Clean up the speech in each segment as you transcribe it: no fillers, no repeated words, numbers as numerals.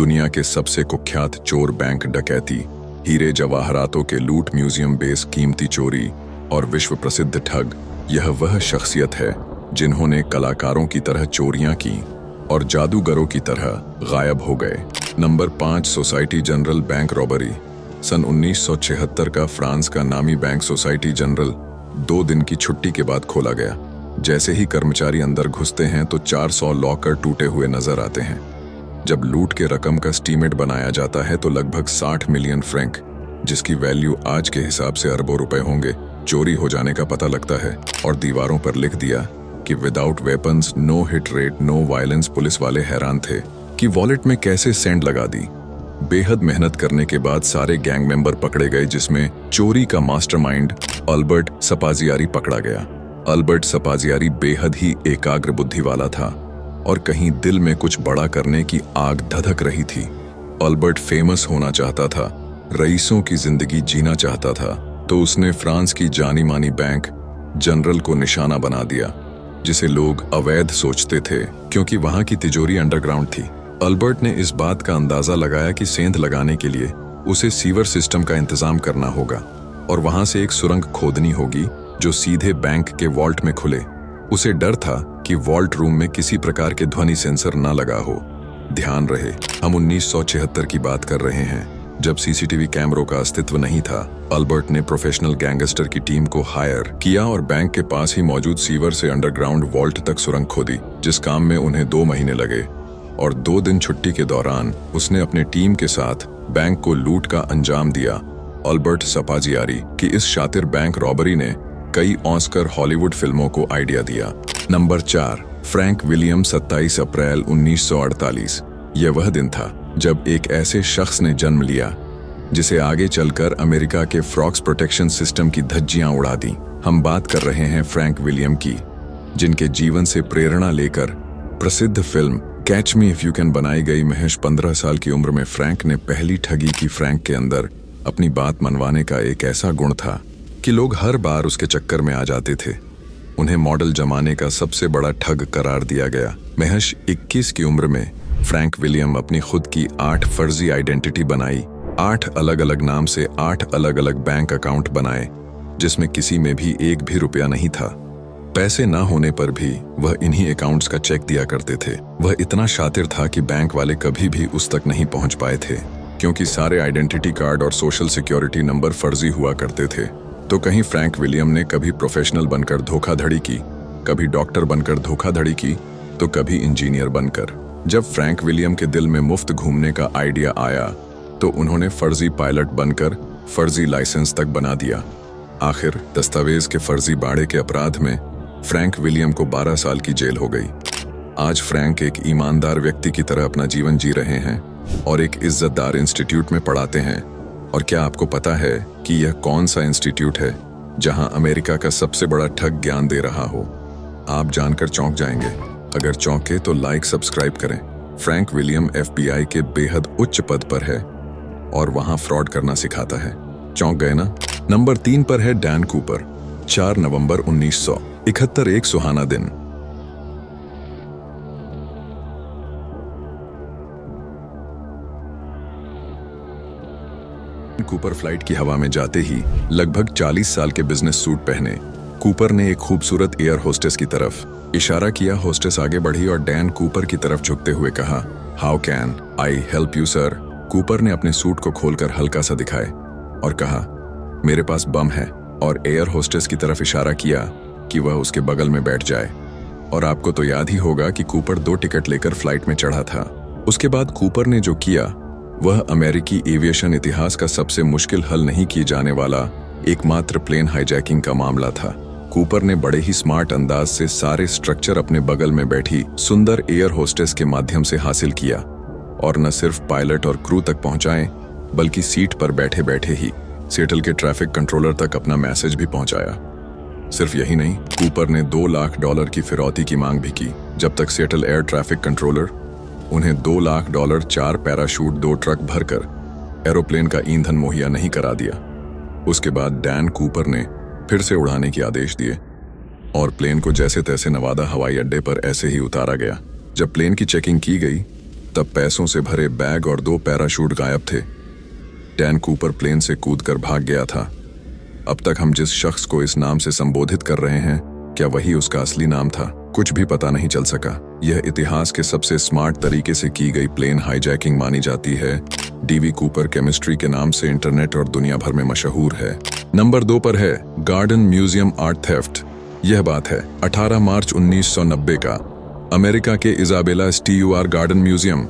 दुनिया के सबसे कुख्यात चोर, बैंक डकैती, हीरे जवाहरातों के लूट, म्यूजियम बेस कीमती चोरी और विश्व प्रसिद्ध ठग, यह वह शख्सियत है जिन्होंने कलाकारों की तरह चोरियां की और जादूगरों की तरह गायब हो गए। Number 5, Societe Generale bank robbery. सन 1976 का फ्रांस का नामी बैंक सोसाइटी जनरल 2 दिन की छुट्टी के बाद खोला गया। जैसे ही कर्मचारी अंदर घुसते हैं तो 400 लॉकर टूटे हुए नजर आते हैं। जब लूट के रकम का स्टीमेट बनाया जाता है तो लगभग 60 मिलियन फ्रैंक, जिसकी वैल्यू आज के हिसाब से अरबों रुपए होंगे, चोरी हो जाने का पता लगता है और दीवारों पर लिख दिया कि without weapons no hatred no violence. Police वाले हैरान थे कि वॉलेट में कैसे सेंड लगा दी। बेहद मेहनत करने के बाद सारे गैंग मेंबर पकड़े गए, जिसमें चोरी का मास्टरमाइंड अल्बर्ट सपाजियारी पकड़ा गया। अल्बर्ट सपाजियारी बेहद ही एकाग्र बुद्धि वाला था और कहीं दिल में कुछ बड़ा करने की आग धधक रही थी। अल्बर्ट फेमस होना चाहता था, रईसों की जिंदगी जीना चाहता था, तो उसने फ्रांस की जानी मानी बैंक जनरल को निशाना बना दिया, जिसे लोग अवैध सोचते थे क्योंकि वहां की तिजोरी अंडरग्राउंड थी। अल्बर्ट ने इस बात का अंदाजा लगाया कि सेंध लगाने के लिए उसे सीवर सिस्टम का इंतजाम करना होगा और वहां से एक सुरंग खोदनी होगी जो सीधे बैंक के वॉल्ट में खुले। उसे डर था कि वॉल्ट रूम में किसी प्रकार के ध्वनि सेंसर न लगा हो। ध्यान रहे, हम 1976 की बात कर रहे हैं, जब सीसीटीवी कैमरों का अस्तित्व नहीं था। अल्बर्ट ने प्रोफेशनल गैंगस्टर की टीम को हायर किया और बैंक के पास ही मौजूद सीवर से अंडरग्राउंड वॉल्ट तक सुरंग खोदी, जिस काम में उन्हें 2 महीने लगे। और 2 दिन छुट्टी के दौरान उसने अपने टीम के साथ बैंक को लूट का अंजाम दिया। अल्बर्ट सपाजियारी की इस शातिर बैंक रॉबरी ने कई ऑस्कर हॉलीवुड फिल्मों को आइडिया दिया। Number 4, Frank William. 27 अप्रैल 1948। यह वह दिन था जब एक ऐसे शख्स ने जन्म लिया जिसे आगे चलकर अमेरिका के फ्रॉक्स प्रोटेक्शन सिस्टम की धज्जियां उड़ा दी। हम बात कर रहे हैं फ्रैंक विलियम की, जिनके जीवन से प्रेरणा लेकर प्रसिद्ध film catch me if you can बनाई गई। महज 15 साल की उम्र में फ्रैंक ने पहली ठगी की। फ्रैंक के अंदर अपनी बात मनवाने का एक ऐसा गुण था कि लोग हर बार उसके चक्कर में आ जाते थे। उन्हें मॉडल जमाने का सबसे बड़ा ठग करार दिया गया। महज 21 की उम्र में फ्रैंक विलियम अपनी खुद की 8 फर्जी आइडेंटिटी बनाई। 8 अलग अलग नाम से 8 अलग अलग बैंक अकाउंट बनाए, जिसमें किसी में भी एक भी रुपया नहीं था। पैसे ना होने पर भी वह इन्हीं अकाउंट्स का चेक दिया करते थे। वह इतना शातिर था कि बैंक वाले कभी भी उस तक नहीं पहुंच पाए थे, क्योंकि सारे आइडेंटिटी कार्ड और सोशल सिक्योरिटी नंबर फर्जी हुआ करते थे। तो कहीं फ्रैंक विलियम ने कभी प्रोफेशनल बनकर धोखाधड़ी की, कभी डॉक्टर बनकर धोखाधड़ी की, तो कभी इंजीनियर बनकर। जब फ्रैंक विलियम के दिल में मुफ्त घूमने का आइडिया आया तो उन्होंने फर्जी पायलट बनकर फर्जी लाइसेंस तक बना दिया। आखिर दस्तावेज के फर्जी बाड़े के अपराध में फ्रैंक विलियम को 12 साल की जेल हो गई। आज फ्रैंक एक ईमानदार व्यक्ति की तरह अपना जीवन जी रहे हैं और एक इज्जतदार इंस्टीट्यूट में पढ़ाते हैं। और क्या आपको पता है कि यह कौन सा इंस्टीट्यूट है जहां अमेरिका का सबसे बड़ा ठग ज्ञान दे रहा हो? आप जानकर चौंक जाएंगे। अगर चौंके तो लाइक सब्सक्राइब करें। फ्रैंक विलियम FBI के बेहद उच्च पद पर है और वहां फ्रॉड करना सिखाता है। चौंक गए ना? नंबर 3 पर है डैन कूपर। 4 नवंबर 1971, एक सुहाना दिन। कूपर फ्लाइट की हवा में जाते ही लगभग 40 साल के बिजनेस सूट पहने कूपर ने एक खूबसूरत एयर होस्टेस की तरफ इशारा किया। होस्टेस आगे बढ़ी और डैन कूपर की तरफ झुकते हुए कहा, how can I help you sir? Cooper ने अपने सूट को खोलकर हल्का सा दिखाए और कहा, मेरे पास बम है, और एयर होस्टेस की तरफ इशारा किया कि वह उसके बगल में बैठ जाए। और आपको तो याद ही होगा कि कूपर 2 टिकट लेकर फ्लाइट में चढ़ा था। उसके बाद कूपर ने जो किया वह अमेरिकी एविएशन इतिहास का सबसे मुश्किल हल नहीं किए जाने वाला एकमात्र प्लेन हाईजैकिंग का मामला था। कूपर ने बड़े ही स्मार्ट अंदाज से सारे स्ट्रक्चर अपने बगल में बैठी सुंदर एयर होस्टेस के माध्यम से हासिल किया और न सिर्फ पायलट और क्रू तक पहुंचाए, बल्कि सीट पर बैठे बैठे ही सिएटल के ट्रैफिक कंट्रोलर तक अपना मैसेज भी पहुंचाया। सिर्फ यही नहीं, कूपर ने $2 लाख की फिरौती की मांग भी की, जब तक सिएटल एयर ट्रैफिक कंट्रोलर उन्हें $2 लाख 4 पैराशूट 2 ट्रक भरकर एरोप्लेन का ईंधन मुहैया नहीं करा दिया। उसके बाद डैन कूपर ने फिर से उड़ाने के आदेश दिए और प्लेन को जैसे तैसे नवादा हवाई अड्डे पर ऐसे ही उतारा गया। जब प्लेन की चेकिंग की गई तब पैसों से भरे बैग और 2 पैराशूट गायब थे। डैन कूपर प्लेन से कूदकर भाग गया था। अब तक हम जिस शख्स को इस नाम से संबोधित कर रहे हैं, क्या वही उसका असली नाम था? कुछ भी पता नहीं चल सका। यह इतिहास के सबसे स्मार्ट तरीके से की गई प्लेन हाईजैकिंग मानी जाती है। डीवी कूपर केमिस्ट्री के नाम से इंटरनेट और दुनिया भर में मशहूर है। नंबर 2 पर है गार्डन म्यूजियम आर्ट थेफ्ट। यह बात है 18 मार्च 1990 का, अमेरिका के इजाबेला स्टीयूआर गार्डन म्यूजियम,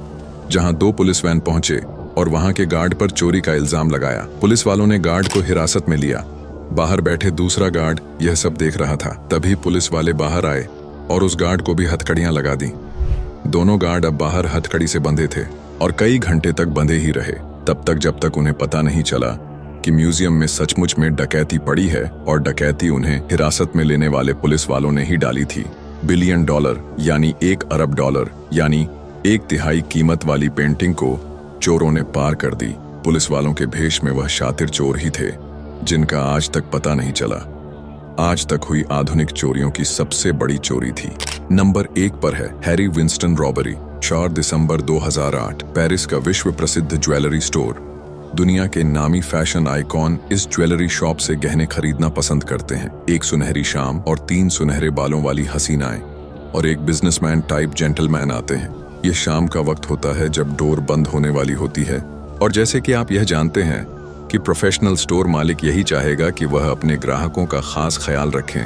जहां 2 पुलिस वैन पहुंचे और वहां के गार्ड पर चोरी का इल्जाम लगाया। पुलिस वालों ने गार्ड को हिरासत में लिया। बाहर बैठे दूसरा गार्ड यह सब देख रहा था। तभी पुलिस वाले बाहर आए और उस गार्ड को भी हथकड़ियां लगा दी। दोनों गार्ड अब बाहर हथकड़ी से बंधे थे और कई घंटे तक बंधे ही रहे, तब तक जब तक उन्हें पता नहीं चला कि म्यूजियम में सचमुच में डकैती पड़ी है और डकैती उन्हें हिरासत में लेने वाले पुलिस वालों ने ही डाली थी। $1 बिलियन यानी $1 अरब यानी 1/3 कीमत वाली पेंटिंग को चोरों ने पार कर दी। पुलिस वालों के भेष में वह शातिर चोर ही थे जिनका आज तक पता नहीं चला। आज तक हुई आधुनिक चोरियों की सबसे बड़ी चोरी थी। नंबर 1 पर है हैरी विंस्टन रॉबरी। 4 दिसंबर 2008, पेरिस का विश्व प्रसिद्ध ज्वेलरी स्टोर। दुनिया के नामी फैशन आइकॉन इस ज्वेलरी शॉप से गहने खरीदना पसंद करते हैं। एक सुनहरी शाम और 3 सुनहरे बालों वाली हसीनाएं और एक बिजनेसमैन टाइप जेंटलमैन आते हैं। यह शाम का वक्त होता है जब डोर बंद होने वाली होती है, और जैसे कि आप यह जानते हैं कि प्रोफेशनल स्टोर मालिक यही चाहेगा कि वह अपने ग्राहकों का खास ख्याल रखें।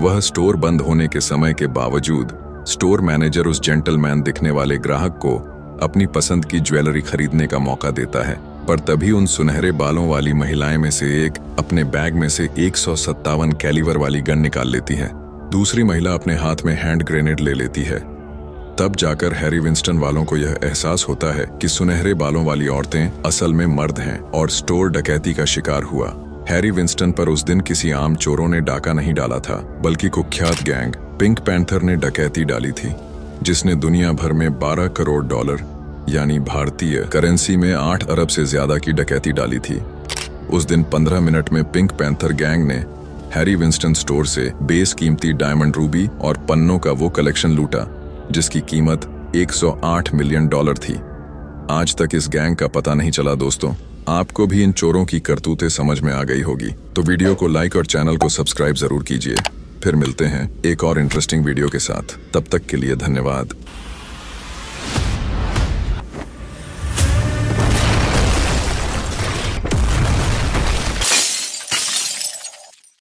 वह स्टोर बंद होने के समय के बावजूद स्टोर मैनेजर उस जेंटलमैन दिखने वाले ग्राहक को अपनी पसंद की ज्वेलरी खरीदने का मौका देता है। पर तभी उन सुनहरे बालों वाली महिलाएं में से एक अपने बैग में से 157 कैलिबर वाली गन निकाल लेती है। दूसरी महिला अपने हाथ में हैंड ग्रेनेड ले लेती है। तब जाकर हैरी विंस्टन वालों को यह एहसास होता है कि सुनहरे बालों वाली औरतें असल में मर्द हैं और स्टोर डकैती का शिकार हुआ। हैरी विंस्टन पर उस दिन किसी आम चोरों ने डाका नहीं डाला था, बल्कि कुख्यात गैंग पिंक पैंथर ने डकैती डाली थी, जिसने दुनिया भर में $12 करोड़ यानी भारतीय करेंसी में 8 अरब से ज्यादा की डकैती डाली थी। उस दिन 15 मिनट में पिंक पैंथर गैंग ने हैरी विंस्टन स्टोर से बेशकीमती डायमंड रूबी और पन्नों का वो कलेक्शन लूटा जिसकी कीमत $108 मिलियन थी। आज तक इस गैंग का पता नहीं चला। दोस्तों, आपको भी इन चोरों की करतूतें समझ में आ गई होगी, तो वीडियो को लाइक और चैनल को सब्सक्राइब जरूर कीजिए। फिर मिलते हैं एक और इंटरेस्टिंग वीडियो के साथ। तब तक के लिए धन्यवाद।